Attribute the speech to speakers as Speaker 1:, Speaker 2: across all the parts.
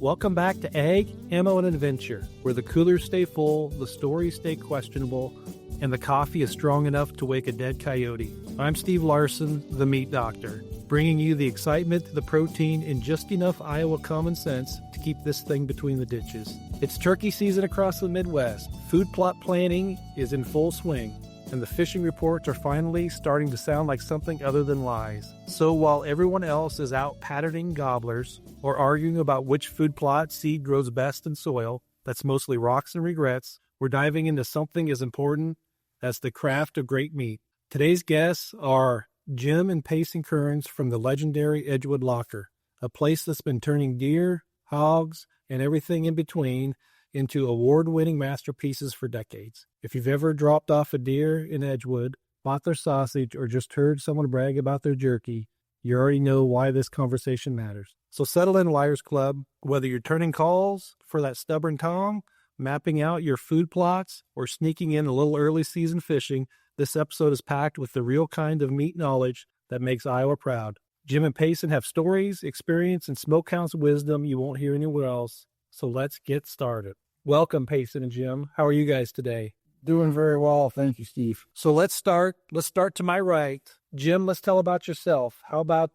Speaker 1: Welcome back to Egg, Ammo, and Adventure, where the coolers stay full, the stories stay questionable, and the coffee is strong enough to wake a dead coyote. I'm Steve Larsen, the Meat Doctor, bringing you the excitement, the protein, and just enough Iowa common sense to keep this thing between the ditches. It's turkey season across the Midwest. Food plot planning is in full swing, and the fishing reports are finally starting to sound like something other than lies. So while everyone else is out patterning gobblers or arguing about which food plot seed grows best in soil that's mostly rocks and regrets, we're diving into something as important as the craft of great meat. Today's guests are Jim and Payson Kearns from the legendary Edgewood Locker, a place that's been turning deer, hogs, and everything in between into award-winning masterpieces for decades. If you've ever dropped off a deer in Edgewood, bought their sausage, or just heard someone brag about their jerky, you already know why this conversation matters. So settle in, Liars Club. Whether you're turning calls for that stubborn Tom, mapping out your food plots, or sneaking in a little early season fishing, this episode is packed with the real kind of meat knowledge that makes Iowa proud. Jim and Payson have stories, experience, and smokehouse wisdom you won't hear anywhere else. So let's get started. Welcome, Payson and Jim. How are you guys today?
Speaker 2: Doing very well. Thank you, Steve.
Speaker 1: So let's start to my right. Jim, let's tell about yourself. How about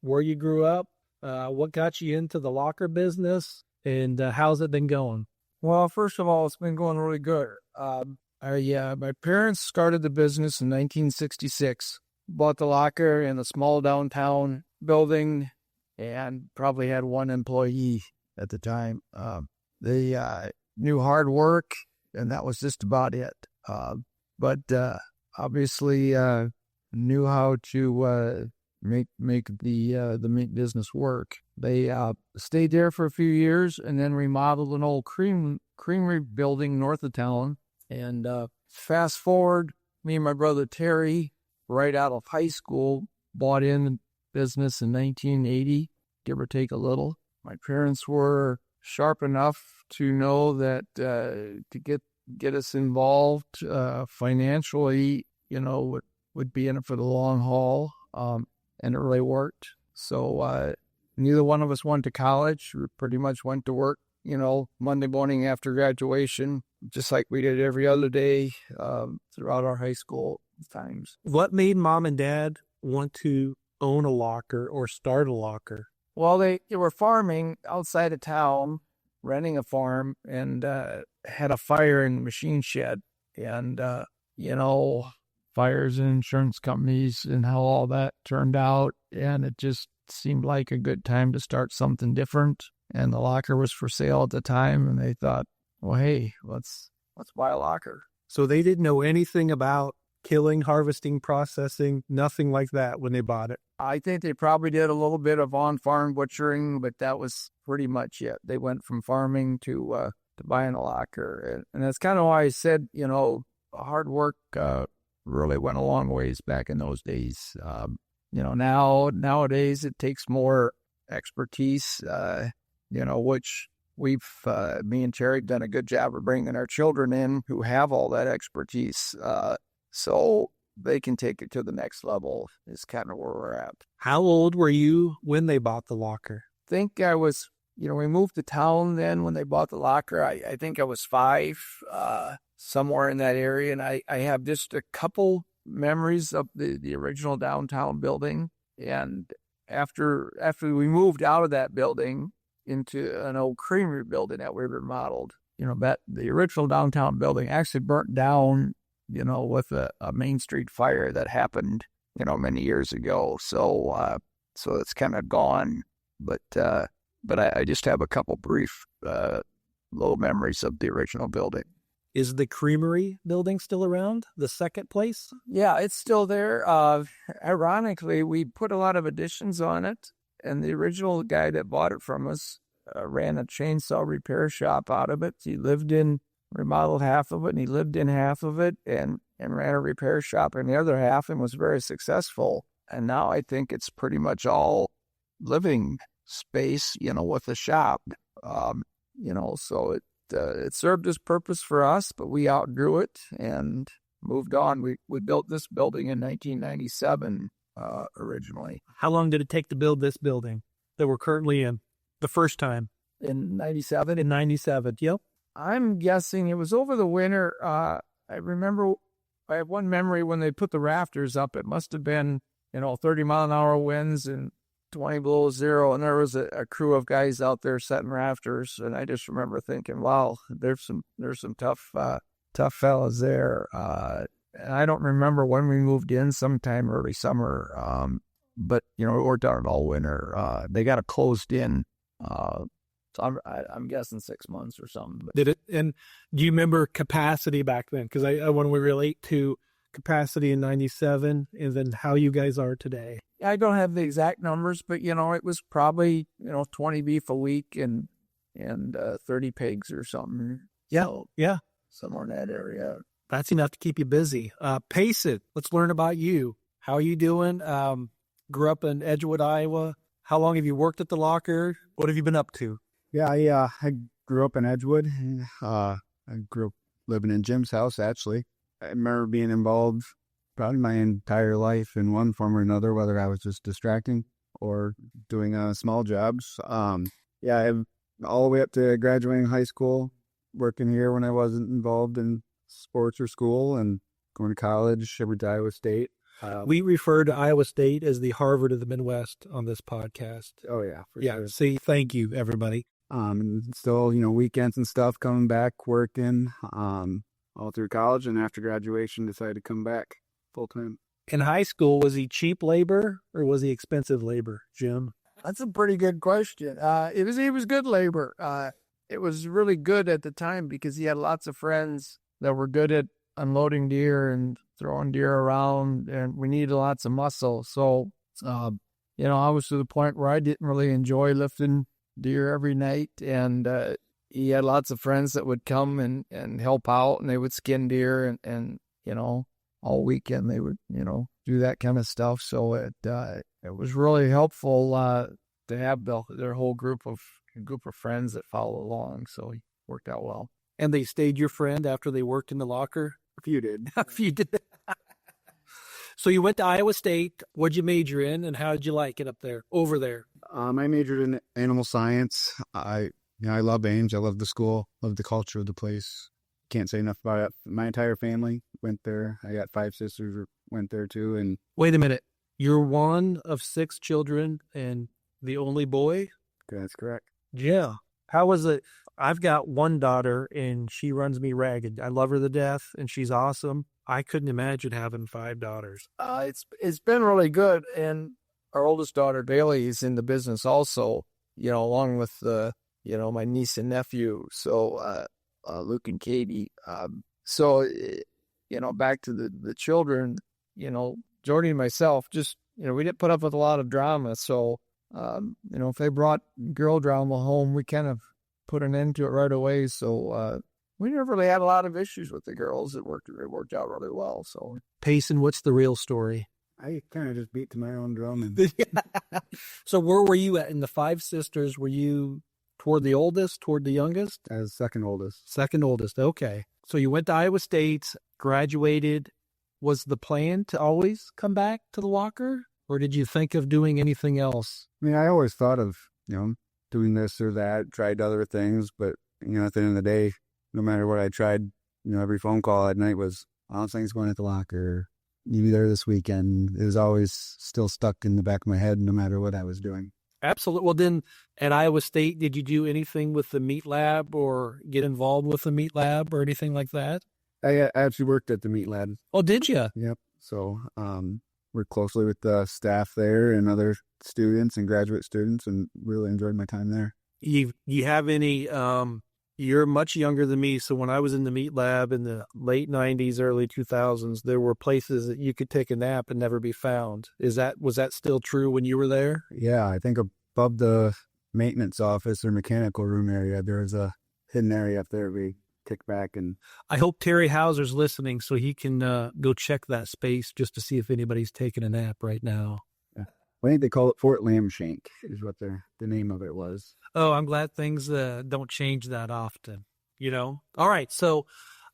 Speaker 1: where you grew up? What got you into the locker business? And how's it been going?
Speaker 2: Well, first of all, it's been going really good. My parents started the business in 1966, bought the locker in a small downtown building, and probably had one employee at the time. They knew hard work, and that was just about it. But obviously knew how to make the meat business work. They stayed there for a few years and then remodeled an old creamery building north of town. And fast forward, me and my brother Terry, right out of high school, bought in the business in 1980, give or take a little. My parents were sharp enough to know that to get us involved financially, would be in it for the long haul, and it really worked. So neither one of us went to college. We pretty much went to work, Monday morning after graduation, just like we did every other day throughout our high school times.
Speaker 1: What made mom and dad want to own a locker or start a locker?
Speaker 2: Well, they were farming outside of town, renting a farm, and had a fire in the machine shed. And, fires and insurance companies and how all that turned out. And it just seemed like a good time to start something different. And the locker was for sale at the time. And they thought, well, hey, let's buy a locker.
Speaker 1: So they didn't know anything about killing, harvesting, processing, nothing like that when they bought it.
Speaker 2: I think they probably did a little bit of on-farm butchering, but that was pretty much it. They went from farming to buying a locker. And that's kind of why I said, hard work really went a long ways back in those days. Nowadays it takes more expertise, which me and Terry done a good job of bringing our children in who have all that expertise. So they can take it to the next level is kind of where we're at.
Speaker 1: How old were you when they bought the locker?
Speaker 2: I think I was, we moved to town then when they bought the locker. I think I was 5, somewhere in that area. And I have just a couple memories of the original downtown building. And after we moved out of that building into an old creamery building that we remodeled, the original downtown building actually burnt down, with a Main Street fire that happened, many years ago. So it's kind of gone. But I just have a couple brief little memories of the original building.
Speaker 1: Is the creamery building still around? The second place?
Speaker 2: Yeah, it's still there. Ironically, we put a lot of additions on it. And the original guy that bought it from us ran a chainsaw repair shop out of it. He remodeled half of it, and he lived in half of it, and ran a repair shop in the other half, and was very successful. And now I think it's pretty much all living space, with a shop. So it served its purpose for us, but we outgrew it and moved on. We built this building in 1997 originally.
Speaker 1: How long did it take to build this building that we're currently in the first time?
Speaker 2: in 97.
Speaker 1: In 97, yep.
Speaker 2: I'm guessing it was over the winter. I remember, I have one memory when they put the rafters up. It must have been, 30-mile-an-hour winds and 20 below zero. And there was a crew of guys out there setting rafters. And I just remember thinking, wow, there's some tough fellas there. And I don't remember when we moved in, sometime early summer. But, we worked out it all winter. They got it closed in. So I'm guessing 6 months or something. But.
Speaker 1: Did it? And do you remember capacity back then? Because I want to relate to capacity in 97 and then how you guys are today.
Speaker 2: I don't have the exact numbers, but, it was probably, 20 beef a week and 30 pigs or something.
Speaker 1: Yeah,
Speaker 2: so,
Speaker 1: yeah.
Speaker 2: Somewhere in that area.
Speaker 1: That's enough to keep you busy. Payson, let's learn about you. How are you doing? Grew up in Edgewood, Iowa. How long have you worked at the Locker? What have you been up to?
Speaker 3: Yeah, I grew up in Edgewood. I grew up living in Jim's house, actually. I remember being involved probably my entire life in one form or another, whether I was just distracting or doing small jobs. All the way up to graduating high school, working here when I wasn't involved in sports or school, and going to college, I went to Iowa State.
Speaker 1: We refer to Iowa State as the Harvard of the Midwest on this podcast.
Speaker 3: Oh, yeah.
Speaker 1: Sure. See, thank you, everybody.
Speaker 3: Still, weekends and stuff, coming back, working all through college, and after graduation, decided to come back full-time.
Speaker 1: In high school, was he cheap labor or was he expensive labor, Jim?
Speaker 2: That's a pretty good question. He was good labor. It was really good at the time because he had lots of friends that were good at unloading deer and throwing deer around, and we needed lots of muscle. So, I was to the point where I didn't really enjoy lifting deer every night, and he had lots of friends that would come and help out, and they would skin deer, and all weekend they would, do that kind of stuff. So it was really helpful to have their whole group of friends that followed along. So it worked out well.
Speaker 1: And they stayed your friend after they worked in the Locker?
Speaker 3: A few did.
Speaker 1: A few did. So you went to Iowa State. What'd you major in, and how did you like it over there?
Speaker 3: I majored in animal science. I love Ames. I love the school, love the culture of the place. Can't say enough about it. My entire family went there. I got 5 sisters who went there too. And
Speaker 1: wait a minute, you're one of 6 children and the only boy?
Speaker 3: That's correct.
Speaker 1: Yeah. How was it? I've got one daughter and she runs me ragged. I love her to death and she's awesome. I couldn't imagine having 5 daughters.
Speaker 2: It's been really good, and our oldest daughter Bailey is in the business also. Along with my niece and nephew. So Luke and Katie. Back to the children. Jordy and myself just we didn't put up with a lot of drama. So if they brought girl drama home, we kind of put an end to it right away. So we never really had a lot of issues with the girls. It worked out really well. So
Speaker 1: Payson, what's the real story?
Speaker 3: I kind of just beat to my own drum.
Speaker 1: So where were you at in the 5 sisters? Were you toward the oldest, toward the youngest?
Speaker 3: As second oldest.
Speaker 1: Second oldest. Okay. So you went to Iowa State, graduated. Was the plan to always come back to the Locker, or did you think of doing anything else?
Speaker 3: I mean, I always thought of, doing this or that, tried other things, but, at the end of the day, no matter what I tried, every phone call at night was, I don't think it's going at the Locker. You be there this weekend. It was always still stuck in the back of my head, no matter what I was doing.
Speaker 1: Absolutely. Well, then at Iowa State, did you do anything with the meat lab or get involved with the meat lab or anything like that?
Speaker 3: I actually worked at the meat lab.
Speaker 1: Oh, did you?
Speaker 3: Yep. So worked closely with the staff there and other students and graduate students, and really enjoyed my time there.
Speaker 1: You have any, you're much younger than me, so when I was in the meat lab in the late 90s, early 2000s, there were places that you could take a nap and never be found. Was that still true when you were there?
Speaker 3: Yeah, I think above the maintenance office or mechanical room area, there was a hidden area up there we kick back. And
Speaker 1: I hope Terry Hauser's listening so he can go check that space just to see if anybody's taking a nap right now.
Speaker 3: Yeah. I think they call it Fort Lambshank is what the name of it was.
Speaker 1: Oh, I'm glad things don't change that often, All right, so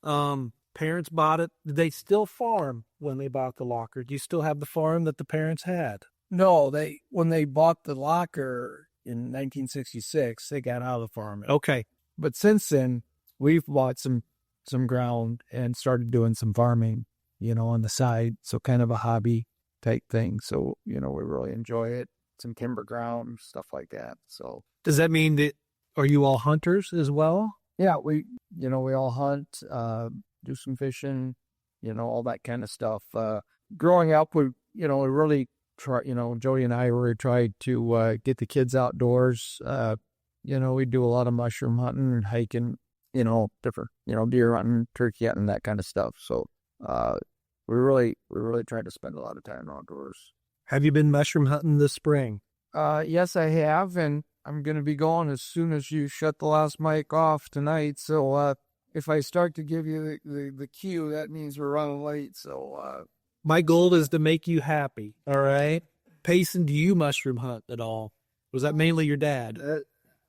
Speaker 1: parents bought it. Did they still farm when they bought the Locker? Do you still have the farm that the parents had?
Speaker 2: No, when they bought the Locker, in 1966, they got out of the farming.
Speaker 1: Okay.
Speaker 2: But since then, we've bought some ground and started doing some farming, on the side. So kind of a hobby type thing. So, we really enjoy it. Some timber ground, stuff like that. So
Speaker 1: Does that mean that, are you all hunters as well?
Speaker 2: yeah, we all hunt, do some fishing, all that kind of stuff. Growing up, we really try, Jody and I really tried to get the kids outdoors. We do a lot of mushroom hunting and hiking, different, deer hunting, turkey hunting, that kind of stuff. So, we really tried to spend a lot of time outdoors.
Speaker 1: Have you been mushroom hunting this spring?
Speaker 2: Yes, I have, and I'm going to be going as soon as you shut the last mic off tonight. So, if I start to give you the cue, that means we're running late. So,
Speaker 1: My goal is to make you happy. All right. Payson, do you mushroom hunt at all? Was that mainly your dad?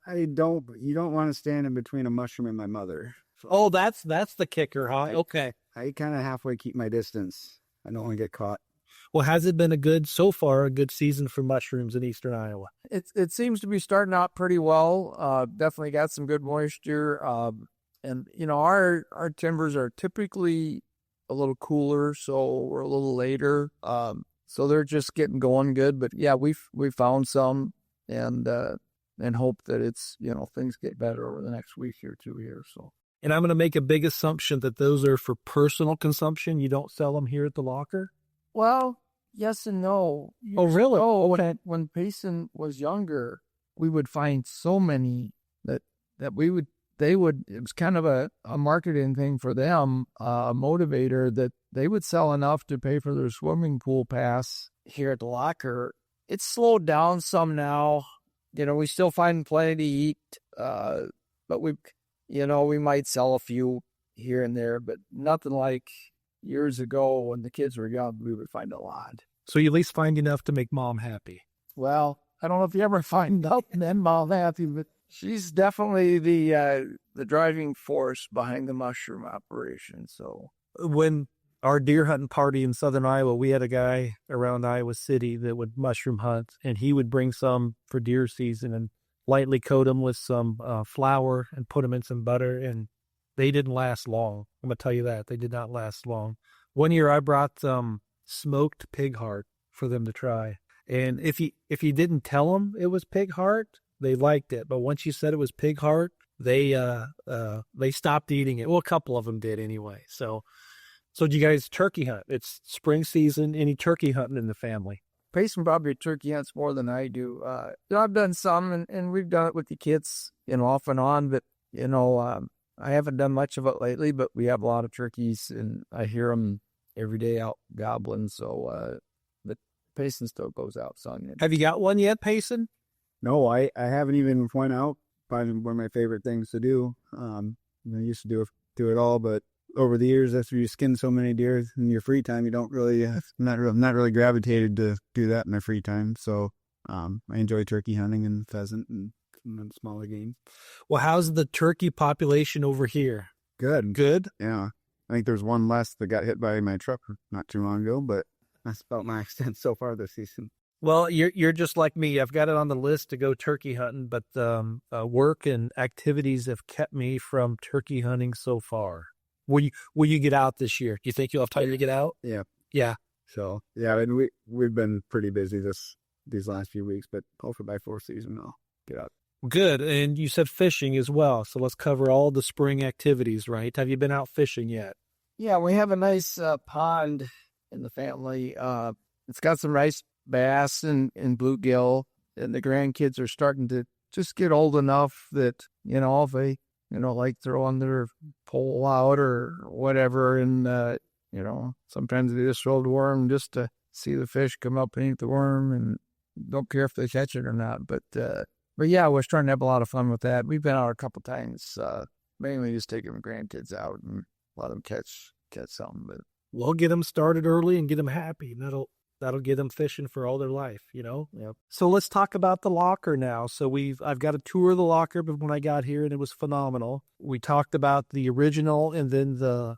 Speaker 3: I don't, but you don't want to stand in between a mushroom and my mother.
Speaker 1: Oh, that's the kicker, huh? Okay.
Speaker 3: I kind of halfway keep my distance. I don't want to get caught.
Speaker 1: Well, has it been a good season for mushrooms in eastern Iowa?
Speaker 2: It seems to be starting out pretty well. Definitely got some good moisture. And our timbers are typically a little cooler, so we're a little later. So they're just getting going good. But yeah, we found some and hope that it's things get better over the next week or two here. So.
Speaker 1: And I'm going to make a big assumption that those are for personal consumption. You don't sell them here at the locker?
Speaker 2: Well, yes and no.
Speaker 1: Oh, really?
Speaker 2: When Payson was younger, we would find so many that it was kind of a marketing thing for them, a motivator that they would sell enough to pay for their swimming pool pass here at the locker. It's slowed down some now. We still find plenty to eat, but we might sell a few here and there, but nothing like years ago when the kids were young. We would find a lot.
Speaker 1: So you at least find enough to make mom happy.
Speaker 2: Well, I don't know if you ever find out then mom happy, but she's definitely the driving force behind the mushroom operation. So
Speaker 1: when our deer hunting party in southern Iowa, we had a guy around Iowa City that would mushroom hunt, and he would bring some for deer season and lightly coat them with some flour and put them in some butter, and they didn't last long. I'm going to tell you that. They did not last long. One year I brought smoked pig heart for them to try. And if you didn't tell them it was pig heart, they liked it. But once you said it was pig heart, they stopped eating it. Well, a couple of them did anyway. So do you guys turkey hunt? It's spring season. Any turkey hunting in the family?
Speaker 2: Payson probably turkey hunts more than I do. I've done some, and we've done it with the kids, off and on. But I haven't done much of it lately. But we have a lot of turkeys, and I hear them every day out gobbling. So, but Payson still goes out son.
Speaker 1: Have you got one yet, Payson?
Speaker 3: No, I haven't even went out. Probably one of my favorite things to do. I used to do it all, but over the years, after you skin so many deer in your free time, you don't really, not really gravitated to do that in my free time. So I enjoy turkey hunting and pheasant and smaller game.
Speaker 1: Well, how's the turkey population over here?
Speaker 3: Good.
Speaker 1: Good?
Speaker 3: Yeah. I think there's one less that got hit by my truck not too long ago, but that's about my extent so far this season.
Speaker 1: Well, you're just like me. I've got it on the list to go turkey hunting, but work and activities have kept me from turkey hunting so far. Will you get out this year? Do you think you'll have time to get out?
Speaker 3: Yeah.
Speaker 1: Yeah.
Speaker 3: So yeah, and we've been pretty busy these last few weeks, but hopefully by fourth season I'll get out.
Speaker 1: Good. And you said fishing as well. So let's cover all the spring activities, right? Have you been out fishing yet?
Speaker 2: Yeah, we have a nice pond in the family. It's got some nice bass and bluegill, and the grandkids are starting to just get old enough that, if they, like throwing their pole out or whatever, and, sometimes they just throw the worm just to see the fish come up and eat the worm, and don't care if they catch it or not. But yeah, we're starting to have a lot of fun with that. We've been out a couple times, mainly just taking the grandkids out and let them catch something. But
Speaker 1: we'll get them started early and get them happy. That'll get them fishing for all their life, Yep. So let's talk about the locker now. So I've got a tour of the locker, but when I got here, and it was phenomenal. We talked about the original and then the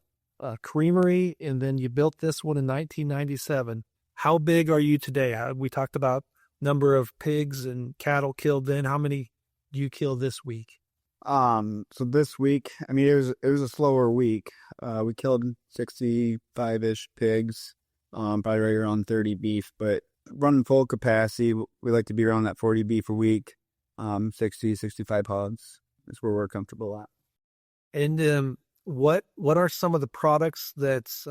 Speaker 1: creamery, and then you built this one in 1997. How big are you today? We talked about number of pigs and cattle killed then? How many do you kill this week?
Speaker 3: So this week, I mean, it was a slower week. We killed 65-ish pigs, probably right around 30 beef, but running full capacity, we like to be around that 40 beef a week, 60, 65 hogs. That's where we're comfortable at.
Speaker 1: And what are some of the products that's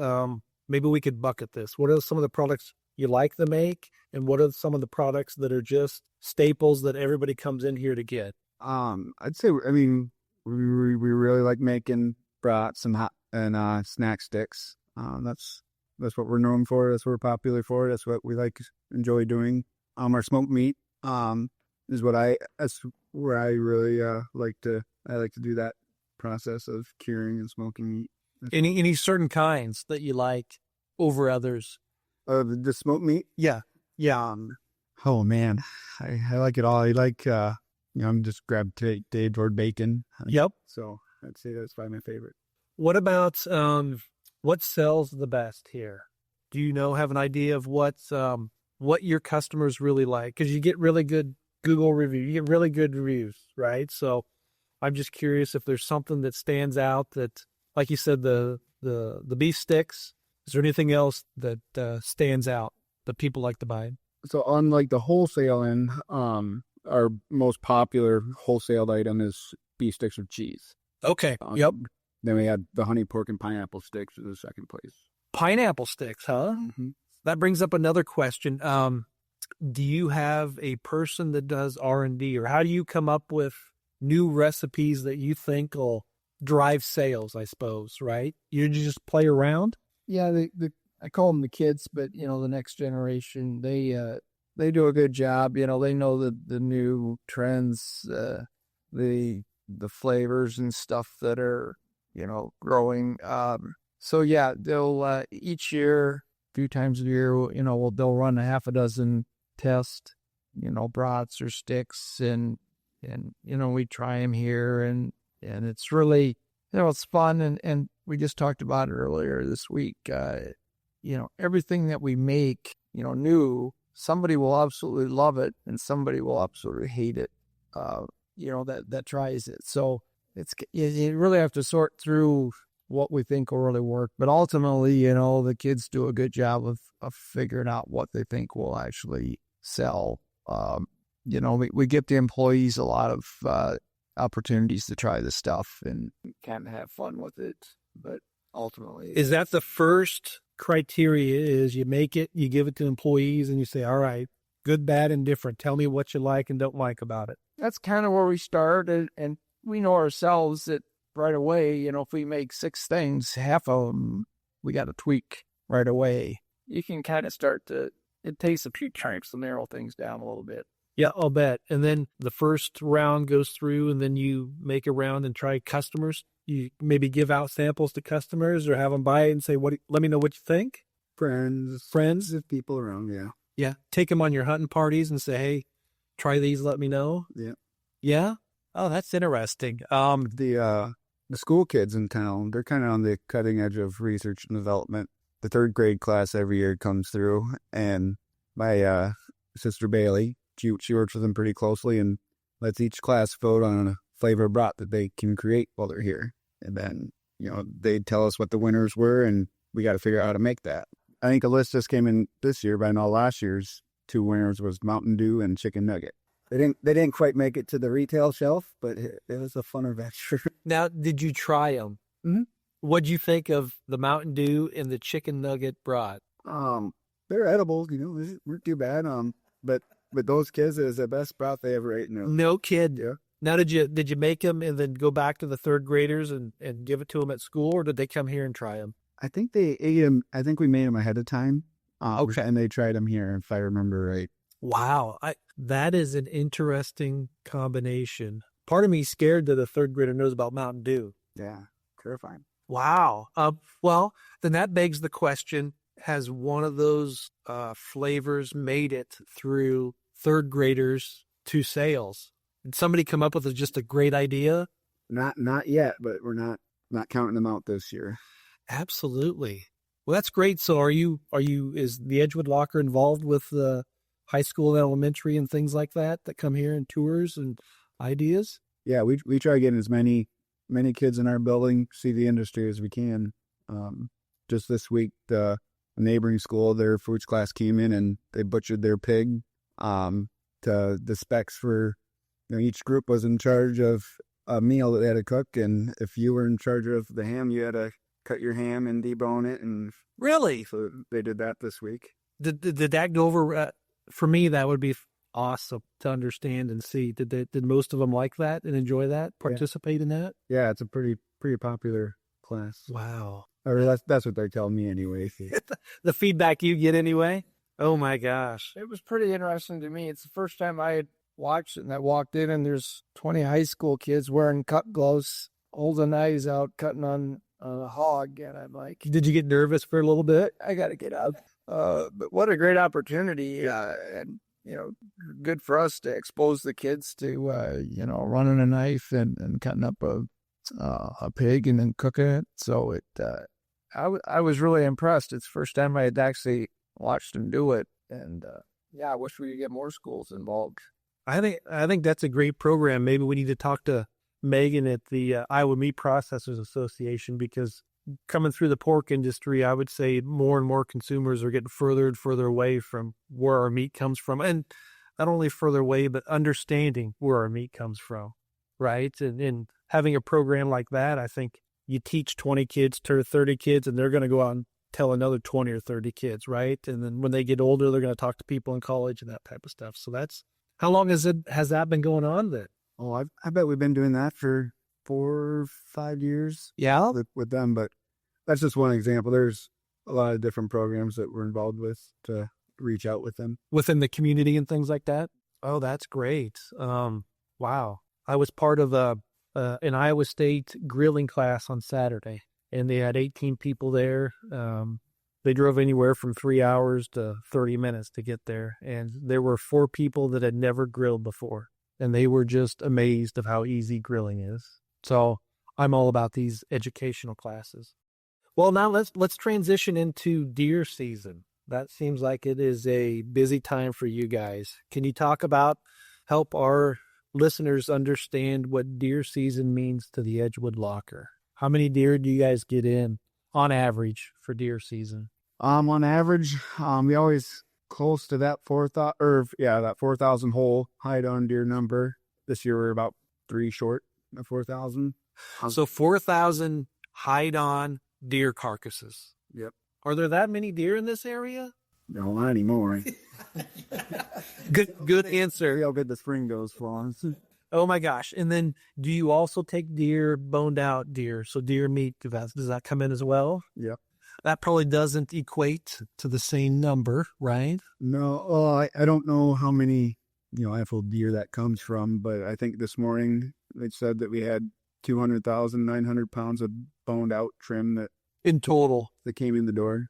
Speaker 1: maybe we could bucket this? What are some of the products you like to make, and what are some of the products that are just staples that everybody comes in here to get?
Speaker 3: I'd say, I mean, we really like making brats and hot and snack sticks. That's what we're known for. That's what we're popular for. That's what we enjoy doing. Our smoked meat is that's where I really like to do that process of curing and smoking meat.
Speaker 1: Any certain kinds that you like over others?
Speaker 3: The smoked meat?
Speaker 1: Yeah.
Speaker 3: Oh man, I like it all. I like I'm just gravitate toward bacon.
Speaker 1: Yep.
Speaker 3: So I'd say that's probably my favorite.
Speaker 1: What about what sells the best here? Do you have an idea of what your customers really like? Because you get really good Google reviews, you get really good reviews, right? So I'm just curious if there's something that stands out that, like you said, the beef sticks. Is there anything else that stands out that people like to buy?
Speaker 3: So on like the wholesale end, our most popular wholesale item is beef sticks with cheese.
Speaker 1: Okay. Yep.
Speaker 3: Then we had the honey pork and pineapple sticks in the second place.
Speaker 1: Pineapple sticks, huh?
Speaker 3: Mm-hmm.
Speaker 1: That brings up another question. Do you have a person that does R&D, or how do you come up with new recipes that you think will drive sales, I suppose, right? You just play around?
Speaker 2: Yeah, I call them the kids, but the next generation, they do a good job. They know the new trends, the flavors and stuff that are growing. So yeah, they'll each year, a few times a year, they'll run a half a dozen tests, brats or sticks, and we try them here, and it's really it's fun, and we just talked about it earlier this week. Everything that we make, new, somebody will absolutely love it and somebody will absolutely hate it. That tries it. So you really have to sort through what we think will really work. But ultimately, the kids do a good job of figuring out what they think will actually sell. We get the employees a lot of opportunities to try this stuff and kind of have fun with it. But ultimately,
Speaker 1: is that the first criteria? Is you make it, you give it to employees, and you say, all right, good, bad, and different. Tell me what you like and don't like about it.
Speaker 2: That's kind of where we start, and we know ourselves that right away, if we make 6 things, half of them we got to tweak right away. You can kind of it takes a few times to narrow things down a little bit.
Speaker 1: Yeah, I'll bet. And then the first round goes through, and then you make a round and try customers. You maybe give out samples to customers or have them buy it and say, let me know what you think.
Speaker 3: Friends, if people around, yeah.
Speaker 1: Yeah. Take them on your hunting parties and say, hey, try these, let me know.
Speaker 3: Yeah.
Speaker 1: Yeah? Oh, that's interesting.
Speaker 3: The school kids in town, they're kind of on the cutting edge of research and development. The 3rd grade class every year comes through, and my sister Bailey, she works with them pretty closely and lets each class vote on a flavor of brat that they can create while they're here. And then, they tell us what the winners were, and we got to figure out how to make that. I think a list just came in this year, but I know last year's 2 winners was Mountain Dew and Chicken Nugget. They didn't quite make it to the retail shelf, but it was a fun adventure.
Speaker 1: Now, did you try them?
Speaker 3: Mm-hmm.
Speaker 1: What'd you think of the Mountain Dew and the Chicken Nugget brat?
Speaker 3: They're edible, they weren't too bad. But those kids, it was the best brat they ever ate.
Speaker 1: No kid.
Speaker 3: Yeah.
Speaker 1: Now, did you make them and then go back to the 3rd graders and give it to them at school, or did they come here and try them?
Speaker 3: I think they ate them. I think we made them ahead of time.
Speaker 1: Okay.
Speaker 3: And they tried them here, if I remember right.
Speaker 1: Wow. That is an interesting combination. Part of me scared that a 3rd grader knows about Mountain Dew.
Speaker 3: Yeah. Terrifying.
Speaker 1: Wow. Well, then that begs the question, has one of those flavors made it through 3rd graders to sales? Did somebody come up with just a great idea?
Speaker 3: Not yet, but we're not counting them out this year.
Speaker 1: Absolutely. Well, that's great. So is the Edgewood Locker involved with high school and elementary and things like that come here and tours and ideas?
Speaker 3: Yeah, we try getting as many kids in our building see the industry as we can. Just this week, the neighboring school, their foods class came in and they butchered their pig. To the specs for, each group was in charge of a meal that they had to cook, and if you were in charge of the ham, you had to cut your ham and debone it. And
Speaker 1: Really?
Speaker 3: so they did that this week.
Speaker 1: Did that go over? For me, that would be awesome to understand and see. Did most of them like that and enjoy that, participate in that?
Speaker 3: Yeah, it's a pretty popular class.
Speaker 1: Wow.
Speaker 3: Or that's what they're telling me anyway.
Speaker 1: The feedback you get anyway? Oh my gosh.
Speaker 2: It was pretty interesting to me. It's the first time I had watched it, and I walked in and there's 20 high school kids wearing cut gloves, holding knives out, cutting on a hog. And I'm like,
Speaker 1: Did you get nervous for a little bit?
Speaker 2: I got to get up. But what a great opportunity. And, good for us to expose the kids to, running a knife and cutting up a pig and then cooking it. So I was really impressed. It's the first time I had actually watched them do it. And, I wish we could get more schools involved.
Speaker 1: I think that's a great program. Maybe we need to talk to Megan at the Iowa Meat Processors Association, because coming through the pork industry, I would say more and more consumers are getting further and further away from where our meat comes from. And not only further away, but understanding where our meat comes from, right? And having a program like that, I think you teach 20 kids to 30 kids, and they're going to go out and tell another 20 or 30 kids, right? And then when they get older, they're going to talk to people in college and that type of stuff. So how long has that been going on then?
Speaker 3: Oh, I bet we've been doing that for 4 or 5 years.
Speaker 1: Yeah.
Speaker 3: With them, but that's just one example. There's a lot of different programs that we're involved with to reach out with them.
Speaker 1: Within the community and things like that? Oh, that's great. Wow. I was part of an Iowa State grilling class on Saturday, and they had 18 people there. They drove anywhere from 3 hours to 30 minutes to get there. And there were 4 people that had never grilled before. And they were just amazed of how easy grilling is. So I'm all about these educational classes. Well, now let's transition into deer season. That seems like it is a busy time for you guys. Can you help our listeners understand what deer season means to the Edgewood Locker? How many deer do you guys get in on average for deer season?
Speaker 3: On average, we always close to that 4,000 whole hide-on deer number. This year we're about 3 short of 4,000.
Speaker 1: So 4,000 hide-on deer carcasses.
Speaker 3: Yep.
Speaker 1: Are there that many deer in this area?
Speaker 3: No, not anymore.
Speaker 1: Good answer.
Speaker 3: See how good the spring goes for us.
Speaker 1: Oh my gosh. And then do you also take deer, boned out deer? So deer meat, does that come in as well?
Speaker 3: Yep.
Speaker 1: That probably doesn't equate to the same number, right?
Speaker 3: No, I don't know how many, actual deer that comes from, but I think this morning they said that we had 200,900 pounds of boned out trim that
Speaker 1: in total
Speaker 3: that came in the door,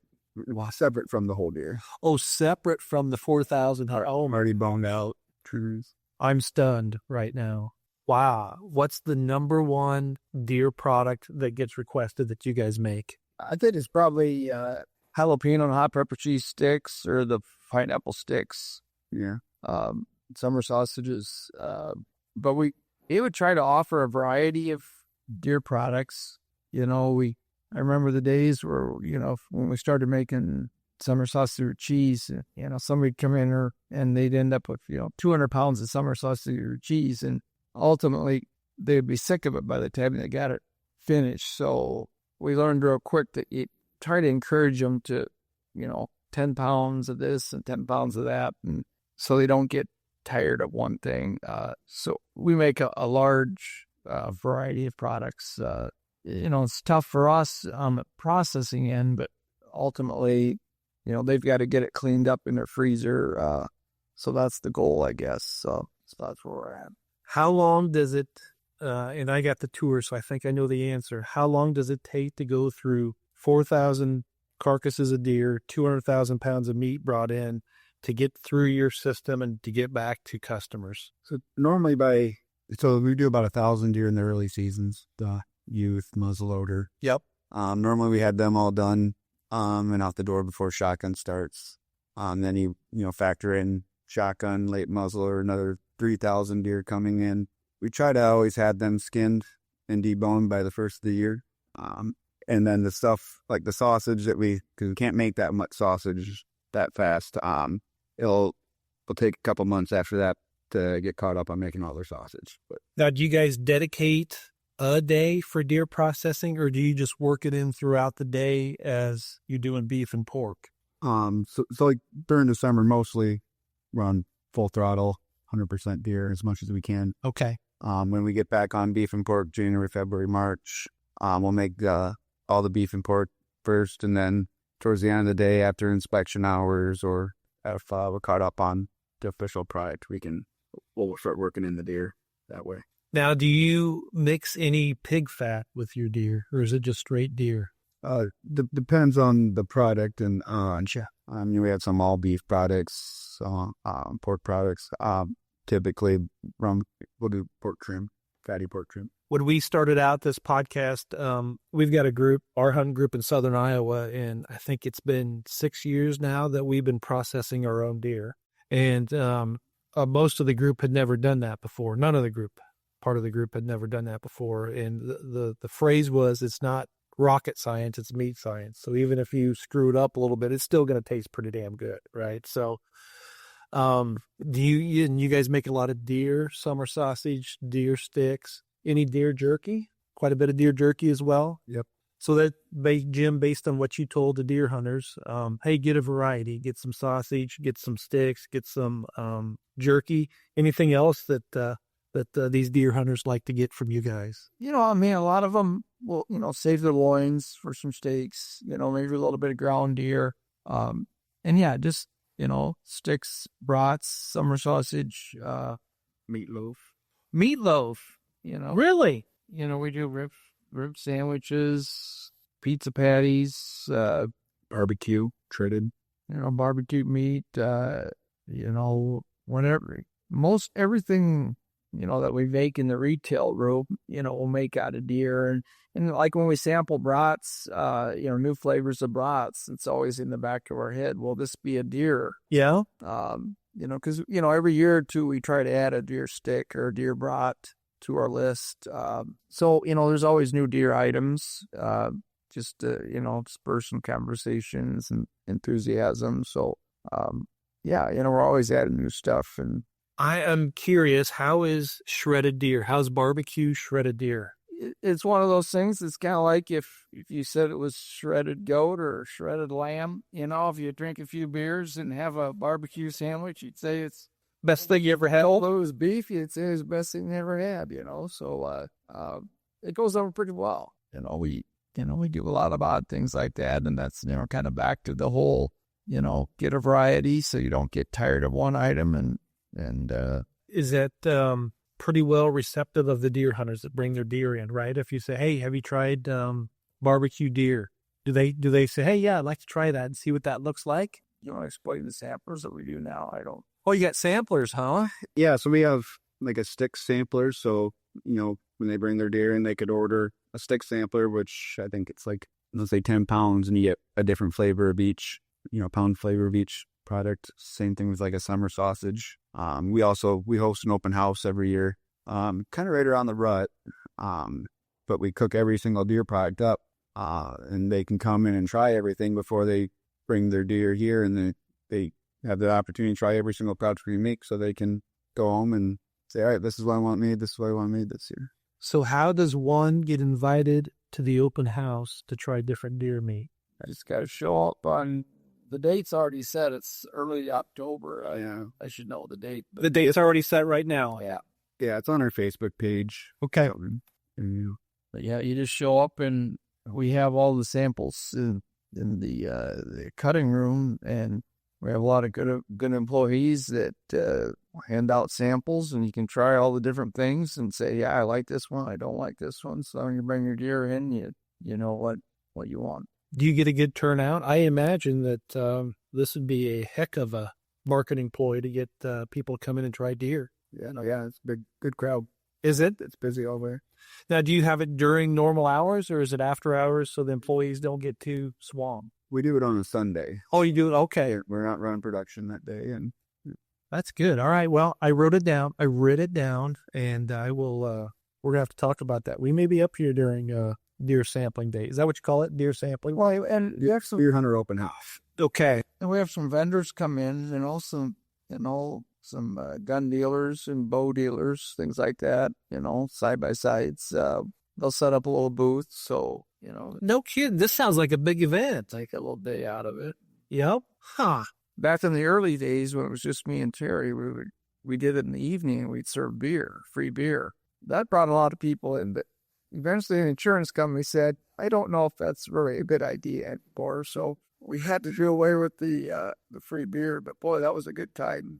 Speaker 3: separate from the whole deer.
Speaker 1: Oh, separate from the 4,000. Oh,
Speaker 3: already boned out trimmers.
Speaker 1: I'm stunned right now. Wow. What's the number one deer product that gets requested that you guys make?
Speaker 2: I think it's probably jalapeno and hot pepper cheese sticks, or the pineapple sticks.
Speaker 3: Yeah.
Speaker 2: Summer sausages. But he would try to offer a variety of deer products. I remember the days where, when we started making summer sausage or cheese, somebody'd come in and they'd end up with, 200 pounds of summer sausage or cheese. And ultimately they'd be sick of it by the time they got it finished. So we learned real quick that you try to encourage them to, 10 pounds of this and 10 pounds of that. And so they don't get tired of one thing. So we make a large variety of products. It's tough for us on the processing end, but ultimately, they've got to get it cleaned up in their freezer. So that's the goal, I guess. So that's where we're at.
Speaker 1: How long does it, and I got the tour, so I think I know the answer. How long does it take to go through 4,000 carcasses of deer, 200,000 pounds of meat brought in to get through your system and to get back to customers?
Speaker 3: So normally we do about 1,000 deer in the early seasons, the youth, muzzleloader.
Speaker 1: Yep.
Speaker 3: Normally we had them all done and out the door before shotgun starts. Then you factor in shotgun, late muzzle, or another 3,000 deer coming in. We try to always have them skinned and deboned by the first of the year. And then the stuff like the sausage because we can't make that much sausage that fast. It'll take a couple months after that to get caught up on making all their sausage. But
Speaker 1: Now, do you guys dedicate a day for deer processing, or do you just work it in throughout the day as you do in beef and pork?
Speaker 3: so like during the summer, mostly run full throttle, 100% deer as much as we can.
Speaker 1: Okay.
Speaker 3: When we get back on beef and pork, January, February, March, we'll make all the beef and pork first, and then towards the end of the day, after inspection hours, or if we're caught up on the official product, we'll start working in the deer that way.
Speaker 1: Now, do you mix any pig fat with your deer, or is it just straight deer?
Speaker 3: Depends on the product, and we have some all beef products, pork products. Typically, we'll do pork trim, fatty pork trim.
Speaker 1: When we started out this podcast, we've got a group, our hunting group in Southern Iowa, and I think it's been 6 years now that we've been processing our own deer. And most of the group had never done that before. None of the group, part of the group had never done that before. And the phrase was, it's not rocket science, it's meat science. So even if you screw it up a little bit, it's still going to taste pretty damn good, right? So do you guys make a lot of deer summer sausage, deer sticks, any deer jerky? Quite a bit of deer jerky as well?
Speaker 3: Yep.
Speaker 1: So that, Jim, based on what you told the deer hunters, hey, get a variety, get some sausage, get some sticks, get some jerky. Anything else that these deer hunters like to get from you guys?
Speaker 2: A lot of them will, save their loins for some steaks, maybe a little bit of ground deer. Just, sticks, brats, summer sausage,
Speaker 3: Meatloaf.
Speaker 1: Really?
Speaker 2: We do rib sandwiches, pizza patties,
Speaker 3: Barbecue, shredded.
Speaker 2: barbecue meat, whatever. Most everything, that we make in the retail room, we'll make out of deer. And like when we sample brats, new flavors of brats, it's always in the back of our head, will this be a deer?
Speaker 1: Yeah.
Speaker 2: Because, every year or two, we try to add a deer stick or a deer brat to our list. So, there's always new deer items, just to, spur some conversations and enthusiasm. So, we're always adding new stuff. And
Speaker 1: I am curious, how is shredded deer? How's barbecue shredded deer?
Speaker 2: It's one of those things. It's kind of like if you said it was shredded goat or shredded lamb, if you drink a few beers and have a barbecue sandwich, you'd say it's
Speaker 1: Best thing you ever had?
Speaker 2: Although it was beef, you'd say it was the best thing you ever had, So it goes over pretty well. We do a lot of odd things like that, and that's kind of back to the whole, get a variety so you don't get tired of one item. And
Speaker 1: is that pretty well receptive of the deer hunters that bring their deer in, right? If you say, hey, have you tried barbecue deer? Do they say, hey, yeah, I'd like to try that and see what that looks like?
Speaker 2: You want to explain the samplers that we do now? I don't.
Speaker 1: Oh, you got samplers, huh?
Speaker 3: Yeah, so we have like a stick sampler. So, when they bring their deer in, they could order a stick sampler, which I think it's like, let's say 10 pounds, and you get a different flavor of each, pound flavor of each product. Same thing with like a summer sausage. We host an open house every year, kind of right around the rut. But we cook every single deer product up, and they can come in and try everything before they bring their deer here, and they have the opportunity to try every single product we make, so they can go home and say, all right, this is what I want made, this is what I want made this year.
Speaker 1: So how does one get invited to the open house to try different deer meat?
Speaker 2: I just got to show up on the date's already set. It's early October. I should know the date.
Speaker 1: The date is already set right now.
Speaker 2: Yeah.
Speaker 3: Yeah, it's on our Facebook page.
Speaker 1: Okay.
Speaker 2: But you just show up, and we have all the samples in the cutting room, and we have a lot of good employees that hand out samples, and you can try all the different things and say, yeah, I like this one, I don't like this one. So when you bring your deer in, you know what you want.
Speaker 1: Do you get a good turnout? I imagine that this would be a heck of a marketing ploy to get people to come in and try deer.
Speaker 3: Yeah, it's a good crowd.
Speaker 1: Is it?
Speaker 3: It's busy all day.
Speaker 1: Now, do you have it during normal hours, or is it after hours so the employees don't get too swamped?
Speaker 3: We do it on a Sunday.
Speaker 1: Oh, you do it? Okay.
Speaker 3: We're not running production that day. And
Speaker 1: That's good. All right. Well, I wrote it down. I writ it down, and I will. We're gonna have to talk about that. We may be up here during deer sampling day. Is that what you call it? Deer sampling.
Speaker 2: Well, and you have some
Speaker 3: Deer hunter open house.
Speaker 1: Okay.
Speaker 2: And we have some vendors come in, and also, some gun dealers and bow dealers, things like that. Side by sides. They'll set up a little booth, so
Speaker 1: No kidding. This sounds like a big event.
Speaker 2: take a little day out of it.
Speaker 1: Yep. Huh.
Speaker 2: Back in the early days when it was just me and Terry, we did it in the evening, and we'd serve beer, free beer. That brought a lot of people in, but eventually the insurance company said, I don't know if that's really a good idea anymore, so we had to do away with the free beer. But boy, that was a good time.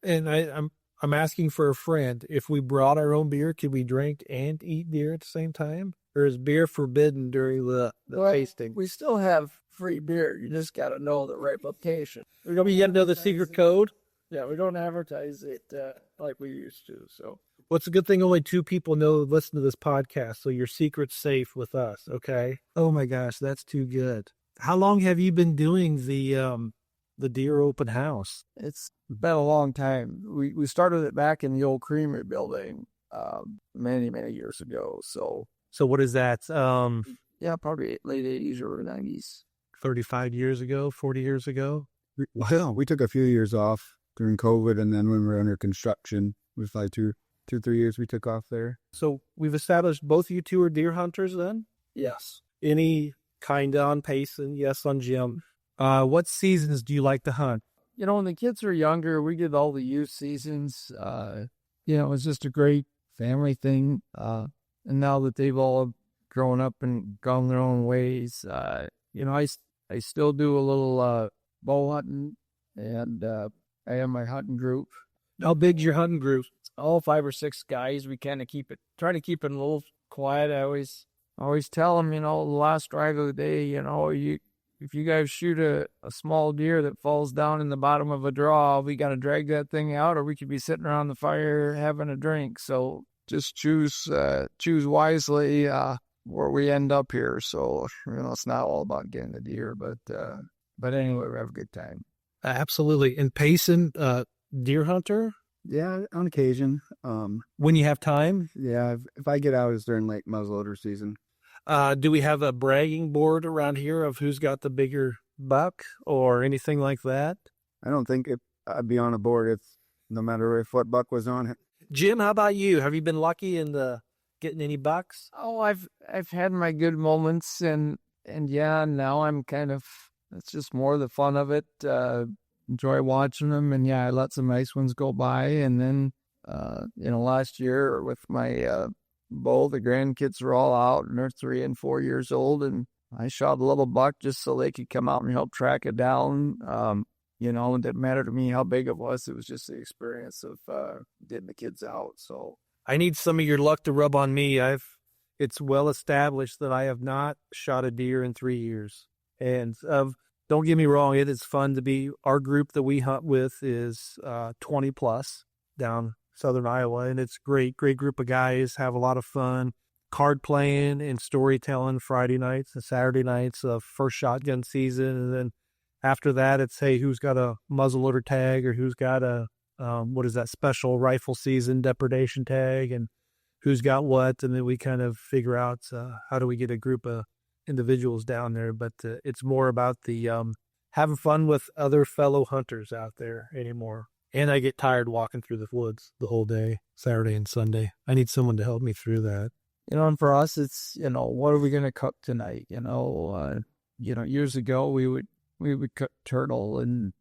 Speaker 1: And I'm asking for a friend. If we brought our own beer, could we drink and eat beer at the same time? Or is beer forbidden during the tasting?
Speaker 2: We still have free beer. You just got to know the right location.
Speaker 1: You got to know the secret code?
Speaker 2: Yeah, we don't advertise it like we used to. So,
Speaker 1: What's a good thing? Only 2 people listen to this podcast, so your secret's safe with us, okay? Oh my gosh, that's too good. How long have you been doing the deer open house?
Speaker 2: it's been a long time. We started it back in the old creamery building many, many years ago. So
Speaker 1: what is that?
Speaker 2: yeah, probably late 80s or 90s.
Speaker 1: 35 years ago, 40 years ago?
Speaker 3: Well, we took a few years off during COVID, and then when we were under construction, it was like 3 years we took off there.
Speaker 1: So we've established both you two are deer hunters then?
Speaker 2: Yes.
Speaker 1: Any kind on Payson, yes on Jim. What seasons do you like to hunt?
Speaker 2: When the kids were younger, we did all the youth seasons. It was just a great family thing. And now that they've all grown up and gone their own ways, I still do a little bow hunting, and I have my hunting group.
Speaker 1: How big's your hunting group?
Speaker 2: All 5 or 6 guys. We kind of try to keep it a little quiet. I always tell them, the last drive of the day, if you guys shoot a small deer that falls down in the bottom of a draw, we got to drag that thing out, or we could be sitting around the fire having a drink. So just choose wisely where we end up here. So, it's not all about getting the deer, but anyway, we have a good time.
Speaker 1: Absolutely. And Payson, deer hunter?
Speaker 3: Yeah, on occasion.
Speaker 1: When you have time?
Speaker 3: Yeah, if I get out, it's during late muzzleloader season.
Speaker 1: Do we have a bragging board around here of who's got the bigger buck or anything like that?
Speaker 3: I don't think I'd be on a board if no matter what buck was on it.
Speaker 1: Jim, how about you? Have you been lucky in getting any bucks?
Speaker 2: Oh, I've had my good moments, and yeah, now I'm it's just more the fun of it. Enjoy watching them, and yeah, I let some nice ones go by, and then last year with my bow, the grandkids were all out, and they're 3 and 4 years old, and I shot a little buck just so they could come out and help track it down. It didn't matter to me how big it was. It was just the experience of getting the kids out. So
Speaker 1: I need some of your luck to rub on me. It's well established that I have not shot a deer in 3 years, and don't get me wrong, it is fun to be. Our group that we hunt with is 20 plus down southern Iowa, and it's great group of guys, have a lot of fun, card playing and storytelling Friday nights and Saturday nights of first shotgun season. And then after that, it's, hey, who's got a muzzleloader tag, or who's got a, special rifle season depredation tag, and who's got what. And then we kind of figure out how do we get a group of individuals down there. But it's more about the having fun with other fellow hunters out there anymore. And I get tired walking through the woods the whole day, Saturday and Sunday. I need someone to help me through that.
Speaker 2: And for us, it's, what are we going to cook tonight? Years ago we would cook turtle and,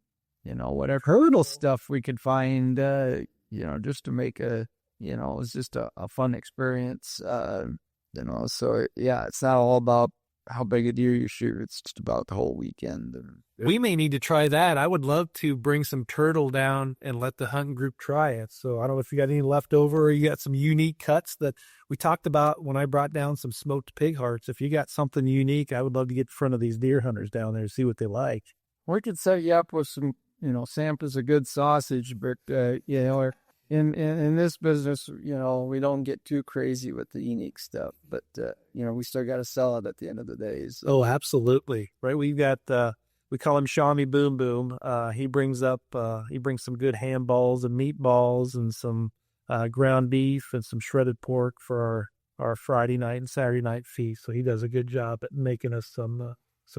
Speaker 2: whatever turtle stuff we could find, just to make it's just a fun experience. So yeah, it's not all about how big a deer you shoot. It's just about the whole weekend.
Speaker 1: We may need to try that. I would love to bring some turtle down and let the hunting group try it. So I don't know if you got any left over, or you got some unique cuts that we talked about when I brought down some smoked pig hearts. If you got something unique, I would love to get in front of these deer hunters down there and see what they like.
Speaker 2: We could set you up with some, samples of good sausage, but, in this business, we don't get too crazy with the unique stuff, but, we still got to sell it at the end of the day. So.
Speaker 1: Oh, absolutely. Right. We've we call him Shami Boom Boom. He brings some good ham balls and meatballs and some ground beef and some shredded pork for our Friday night and Saturday night feast. So he does a good job at making us some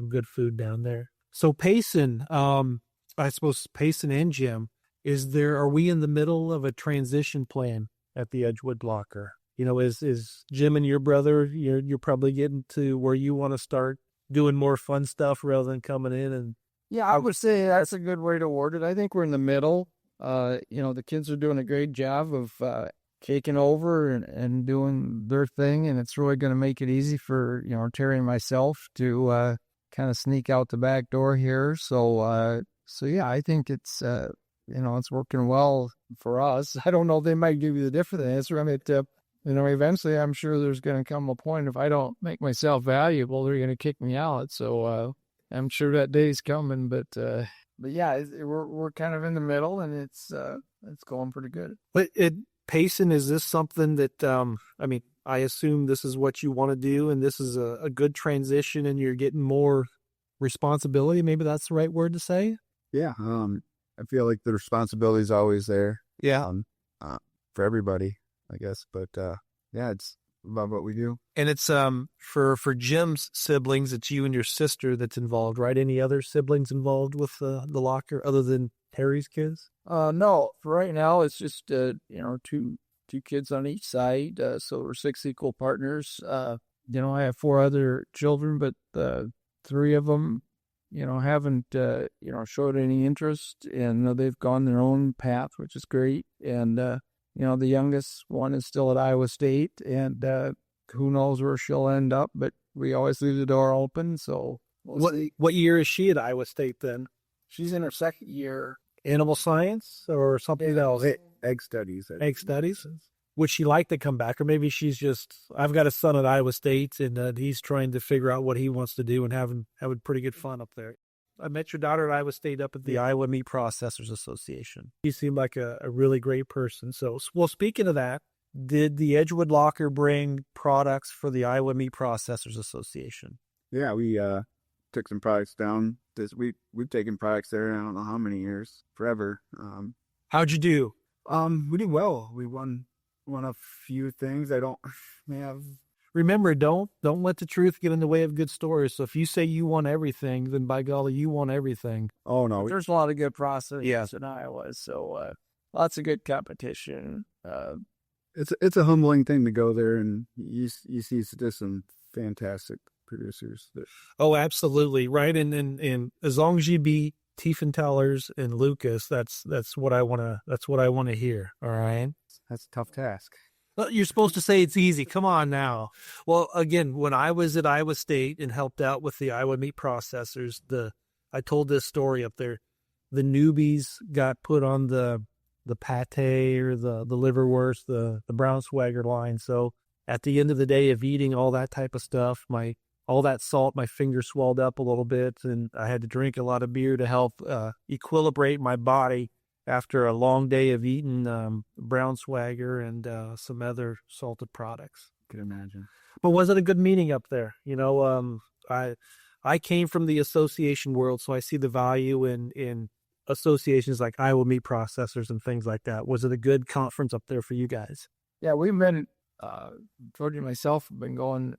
Speaker 1: good food down there. So Payson, I suppose Payson and Jim, are we in the middle of a transition plan at the Edgewood Locker? Is Jim and your brother, you're probably getting to where you want to start doing more fun stuff rather than coming in and...
Speaker 2: Yeah, I would say that's a good way to word it. I think we're in the middle. The kids are doing a great job of taking over and doing their thing, and it's really going to make it easy for, Terry and myself to kind of sneak out the back door here. So yeah, I think it's working well for us. I don't know, they might give you the different answer. I mean, eventually I'm sure there's going to come a point if I don't make myself valuable, they're going to kick me out. So I'm sure that day's coming, but yeah, we're kind of in the middle, and it's going pretty good.
Speaker 1: But Payson, is this something that I assume this is what you want to do, and this is a good transition, and you're getting more responsibility? Maybe that's the right word to say.
Speaker 3: Yeah, I feel like the responsibility is always there.
Speaker 1: Yeah,
Speaker 3: for everybody, I guess. But yeah, it's about what we do.
Speaker 1: And it's for Jim's siblings, it's you and your sister that's involved, right? Any other siblings involved with the locker other than Terry's kids?
Speaker 2: No, for right now it's just two kids on each side. So we're 6 equal partners. I have 4 other children, but 3 of them, haven't showed any interest, and they've gone their own path, which is great. And the youngest one is still at Iowa State, and who knows where she'll end up, but we always leave the door open, so we'll see.
Speaker 1: What year is she at Iowa State then?
Speaker 2: She's in her 2nd year.
Speaker 1: Animal science or something else?
Speaker 3: Egg studies.
Speaker 1: Egg studies? Would she like to come back? Or maybe she's just, I've got a son at Iowa State, and he's trying to figure out what he wants to do and having pretty good fun up there. I met your daughter at Iowa State up at the Iowa Meat Processors Association. She seemed like a really great person. So, well, speaking of that, did the Edgewood Locker bring products for the Iowa Meat Processors Association?
Speaker 3: Yeah, we took some products down. We've taken products there, I don't know how many years, forever.
Speaker 1: How'd you do?
Speaker 3: We did well. We won a few things. I don't have...
Speaker 1: Remember, don't let the truth get in the way of good stories. So if you say you won everything, then by golly, you won everything.
Speaker 3: Oh, no.
Speaker 2: There's a lot of good processes in Iowa, so lots of good competition.
Speaker 3: It's a humbling thing to go there, and you see just some fantastic producers.
Speaker 1: Oh, absolutely. Right. And as long as you beat Tiefenthalers and Lucas, that's what I want to hear. All right.
Speaker 3: That's a tough task.
Speaker 1: Well, you're supposed to say it's easy. Come on now. Well, again, when I was at Iowa State and helped out with the Iowa Meat Processors, I told this story up there. The newbies got put on the pate or the liverwurst, the Braunschweiger line. So at the end of the day of eating all that type of stuff, all that salt, my fingers swelled up a little bit, and I had to drink a lot of beer to help equilibrate my body after a long day of eating Braunschweiger and some other salted products.
Speaker 3: Can imagine.
Speaker 1: But was it a good meeting up there? I came from the association world, so I see the value in associations like Iowa Meat Processors and things like that. Was it a good conference up there for you guys?
Speaker 2: Yeah, we've been, Jordan and myself have been going,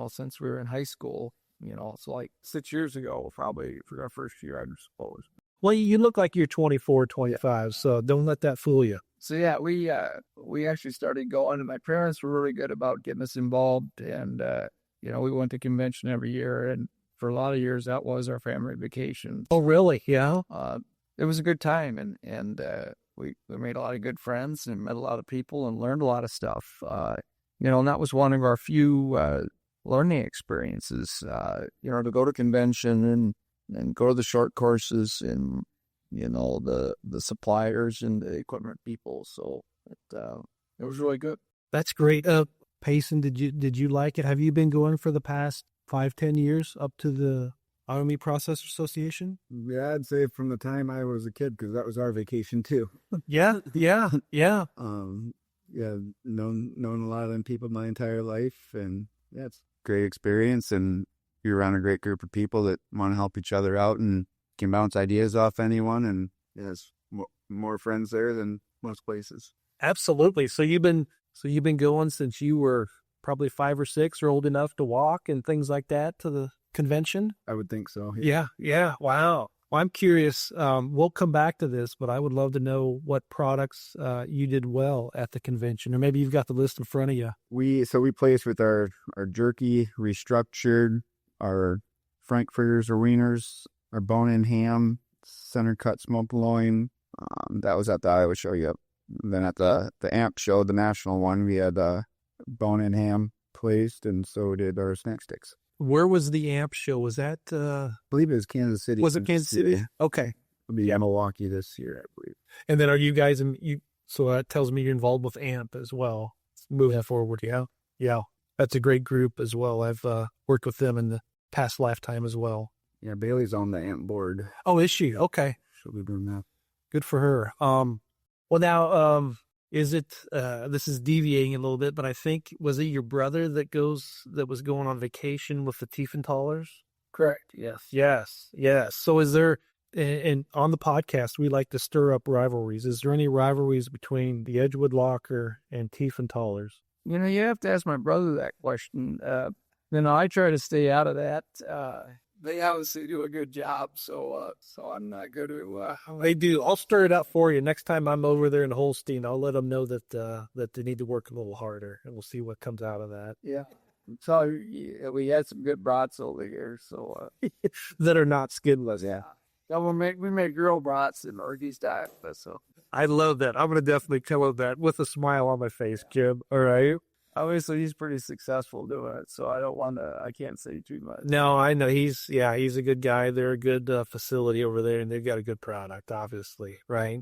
Speaker 2: since we were in high school, so like 6 years ago, probably for our first year, I suppose.
Speaker 1: Well, you look like you're 24, 25, so don't let that fool you.
Speaker 2: So yeah, we actually started going, and my parents were really good about getting us involved, and we went to convention every year, and for a lot of years that was our family vacation.
Speaker 1: Oh, really? Yeah.
Speaker 2: It was a good time, and we made a lot of good friends and met a lot of people and learned a lot of stuff. And that was one of our few learning experiences. To go to convention and go to the short courses and the suppliers and the equipment people. So it was really good.
Speaker 1: That's great. Payson, did you like it? Have you been going for the past 5-10 years up to the Iowa Meat Processors Association?
Speaker 3: Yeah, I'd say from the time I was a kid, because that was our vacation too.
Speaker 1: Yeah.
Speaker 3: Yeah, known a lot of them people my entire life, and yeah, it's a great experience, and you're around a great group of people that want to help each other out, and can bounce ideas off anyone, and has more friends there than most places.
Speaker 1: Absolutely. So you've been going since you were probably 5 or 6 or old enough to walk and things like that to the convention?
Speaker 3: I would think so.
Speaker 1: Yeah. Wow. Well, I'm curious. We'll come back to this, but I would love to know what products you did well at the convention, or maybe you've got the list in front of you.
Speaker 3: We placed with our jerky, restructured, our frankfurters or wieners, our bone-in ham, center cut smoked loin. That was at the Iowa show. Yep. And then at the AMP show, the national one, we had bone-in ham placed, and so did our snack sticks.
Speaker 1: Where was the AMP show? Was that?
Speaker 3: I believe it was Kansas City.
Speaker 1: Was it Kansas City? Okay.
Speaker 3: It'll be Milwaukee this year, I believe.
Speaker 1: And then are you guys so that tells me you're involved with AMP as well. Moving forward, yeah. That's a great group as well. I've worked with them in the past lifetime as well.
Speaker 3: Yeah, Bailey's on the AMP board.
Speaker 1: Oh, is she? Okay.
Speaker 3: She'll be doing that.
Speaker 1: Good for her. Well, now, is it, this is deviating a little bit, but I think, was it your brother that was going on vacation with the Tiefenthalers?
Speaker 2: Correct.
Speaker 1: Yes. So is there, and on the podcast, we like to stir up rivalries. Is there any rivalries between the Edgewood Locker and Tiefenthalers?
Speaker 2: You have to ask my brother that question. I try to stay out of that. They obviously do a good job, so I'm not going to.
Speaker 1: They do. I'll stir it up for you. Next time I'm over there in Holstein, I'll let them know that they need to work a little harder, and we'll see what comes out of that.
Speaker 2: Yeah. So we had some good brats over here, so
Speaker 1: that are not skinless.
Speaker 2: Yeah. We make grill brats in Orgy's diet, so.
Speaker 1: I love that. I'm going to definitely come with that with a smile on my face, Jim. All right.
Speaker 2: Obviously, he's pretty successful doing it, so I can't say too much.
Speaker 1: No, I know he's a good guy. They're a good facility over there, and they've got a good product, obviously, right?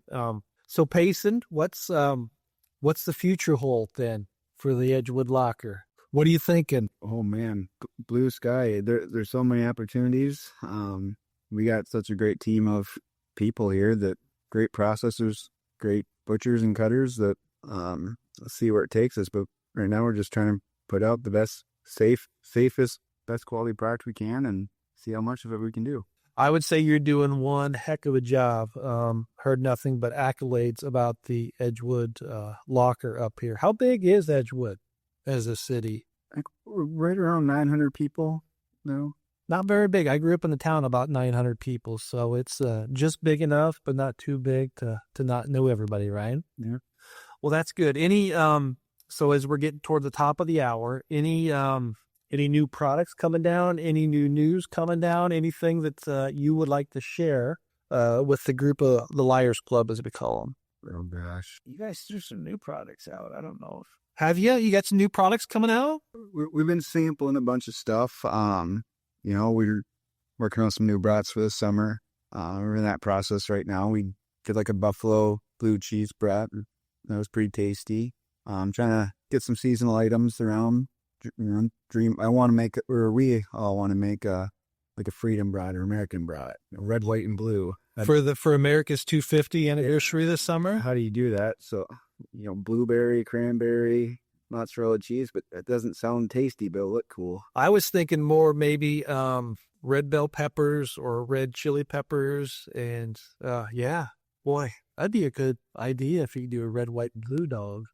Speaker 1: So Payson, what's the future hold then for the Edgewood Locker? What are you thinking?
Speaker 3: Oh man, blue sky. There's so many opportunities. We got such a great team of people here, that great processors, great butchers and cutters, that let's see where it takes us, but right now, we're just trying to put out the best, safest, best quality product we can, and see how much of it we can do.
Speaker 1: I would say you're doing one heck of a job. Heard nothing but accolades about the Edgewood Locker up here. How big is Edgewood as a city?
Speaker 3: We're right around 900 people. No,
Speaker 1: not very big. I grew up in the town about 900 people, so it's just big enough, but not too big to not know everybody, right?
Speaker 3: Yeah.
Speaker 1: Well, that's good. So as we're getting toward the top of the hour, any new products coming down, any new news coming down, anything that you would like to share with the group of the Liars Club, as we call them?
Speaker 3: Oh, gosh.
Speaker 2: You guys threw some new products out. I don't know.
Speaker 1: Have you? You got some new products coming out?
Speaker 3: We've been sampling a bunch of stuff. We're working on some new brats for this summer. We're in that process right now. We did like a buffalo blue cheese brat. That was pretty tasty. I'm trying to get some seasonal items around. I want to make, or we all want to make like a freedom brat or American brat, red, white, and blue.
Speaker 1: For America's 250 anniversary this summer?
Speaker 3: How do you do that? So, blueberry, cranberry, mozzarella cheese, but that doesn't sound tasty, but it'll look cool.
Speaker 1: I was thinking more maybe red bell peppers or red chili peppers, and boy, that'd be a good idea if you could do a red, white, and blue dog.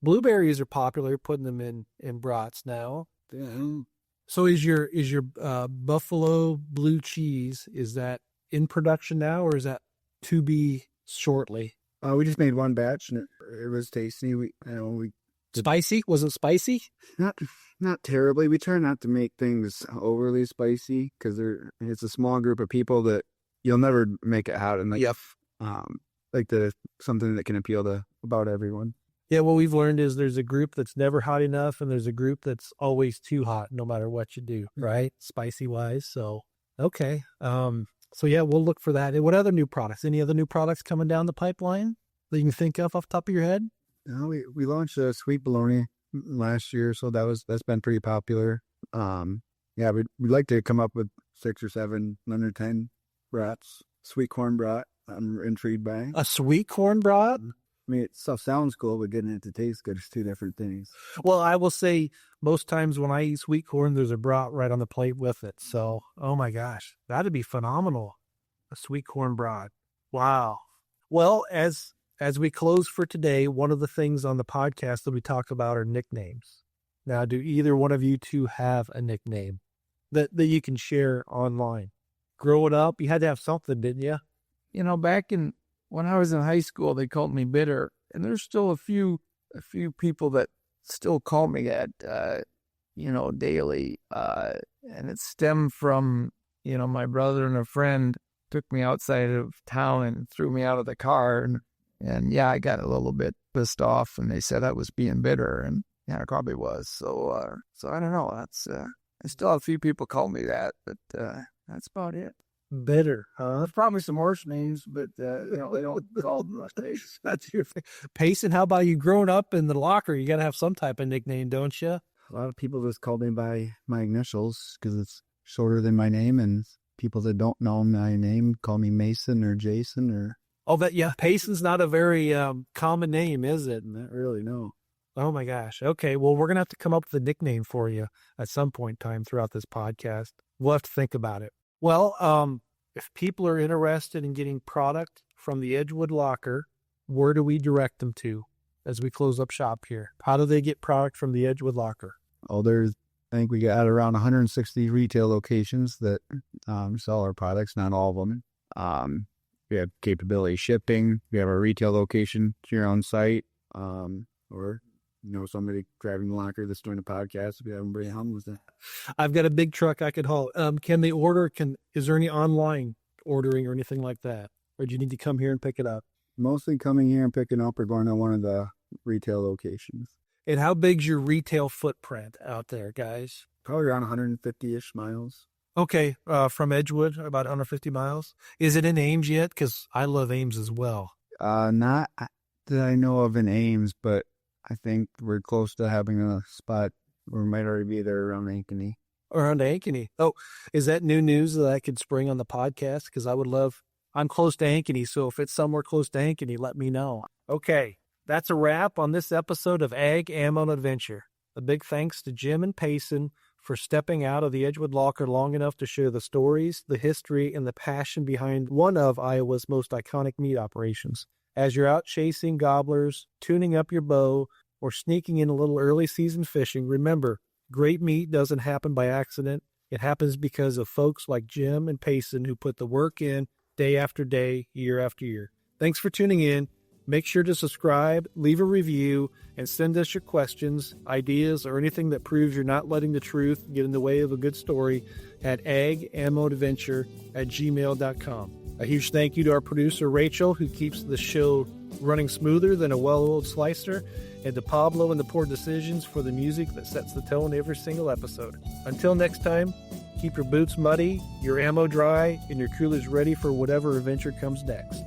Speaker 1: Blueberries are popular, putting them in brats now.
Speaker 3: Yeah.
Speaker 1: So is your buffalo blue cheese, is that in production now, or is that to be shortly?
Speaker 3: We just made one batch, and it was tasty.
Speaker 1: Spicy? Was it spicy?
Speaker 3: Not terribly. We try not to make things overly spicy, because it's a small group of people that you'll never make it hot, and something that can appeal to about everyone.
Speaker 1: Yeah, what we've learned is there's a group that's never hot enough, and there's a group that's always too hot, no matter what you do, right? Spicy wise. So, okay. We'll look for that. And what other new products? Any other new products coming down the pipeline that you can think of off the top of your head?
Speaker 3: We launched a sweet bologna last year, so that's been pretty popular. We'd like to come up with 6 or 7 under 10 brats. Sweet corn brat, I'm intrigued by.
Speaker 1: A sweet corn brat?
Speaker 3: I mean, stuff sounds cool, but getting it to taste good is 2 different things.
Speaker 1: Well, I will say most times when I eat sweet corn, there's a brat right on the plate with it. So, oh my gosh, that'd be phenomenal. A sweet corn broth. Wow. Well, as we close for today, one of the things on the podcast that we talk about are nicknames. Now, do either one of you two have a nickname that you can share online? Growing up, you had to have something, didn't you?
Speaker 2: You know, when I was in high school, they called me Bitter, and there's still a few people that still call me that, daily. And it stemmed from, my brother and a friend took me outside of town and threw me out of the car. And yeah, I got a little bit pissed off, and they said I was being bitter, and yeah, I probably was. So I don't know. That's, I still have a few people call me that, but that's about it.
Speaker 1: Bitter, huh?
Speaker 2: There's probably some worse names, but they don't call them those days.
Speaker 1: That's your thing. Payson, how about you? Growing up in the locker, you got to have some type of nickname, don't you?
Speaker 3: A lot of people just call me by my initials because it's shorter than my name, and people that don't know my name call me Mason or Jason or...
Speaker 1: Oh, Payson's not a very common name, is it?
Speaker 3: Not really, no.
Speaker 1: Oh, my gosh. Okay, well, we're going to have to come up with a nickname for you at some point in time throughout this podcast. We'll have to think about it. Well, if people are interested in getting product from the Edgewood Locker, where do we direct them to as we close up shop here? How do they get product from the Edgewood Locker?
Speaker 3: Oh, I think we got around 160 retail locations that sell our products, not all of them. We have capability shipping. We have a retail location here on site, or somebody driving the locker that's doing a podcast. We have them bring home with that.
Speaker 1: I've got a big truck I could haul. Can they order? Is there any online ordering or anything like that? Or do you need to come here and pick it up?
Speaker 3: Mostly coming here and picking up or going to one of the retail locations.
Speaker 1: And how big's your retail footprint out there, guys?
Speaker 3: Probably around 150-ish miles.
Speaker 1: Okay, from Edgewood, about 150 miles. Is it in Ames yet? Because I love Ames as well.
Speaker 3: Not that I know of in Ames, but I think we're close to having a spot where we might already be there around Ankeny.
Speaker 1: Around Ankeny. Oh, is that new news that I could spring on the podcast? Because I'm close to Ankeny, so if it's somewhere close to Ankeny, let me know. Okay, that's a wrap on this episode of Ag, Ammo, and Adventure. A big thanks to Jim and Payson for stepping out of the Edgewood Locker long enough to share the stories, the history, and the passion behind one of Iowa's most iconic meat operations. As you're out chasing gobblers, tuning up your bow, or sneaking in a little early season fishing, remember, great meat doesn't happen by accident. It happens because of folks like Jim and Payson who put the work in day after day, year after year. Thanks for tuning in. Make sure to subscribe, leave a review, and send us your questions, ideas, or anything that proves you're not letting the truth get in the way of a good story at agammoadventure@gmail.com. A huge thank you to our producer, Rachel, who keeps the show running smoother than a well-oiled slicer, and to Pablo and the Poor Decisions for the music that sets the tone every single episode. Until next time, keep your boots muddy, your ammo dry, and your coolers ready for whatever adventure comes next.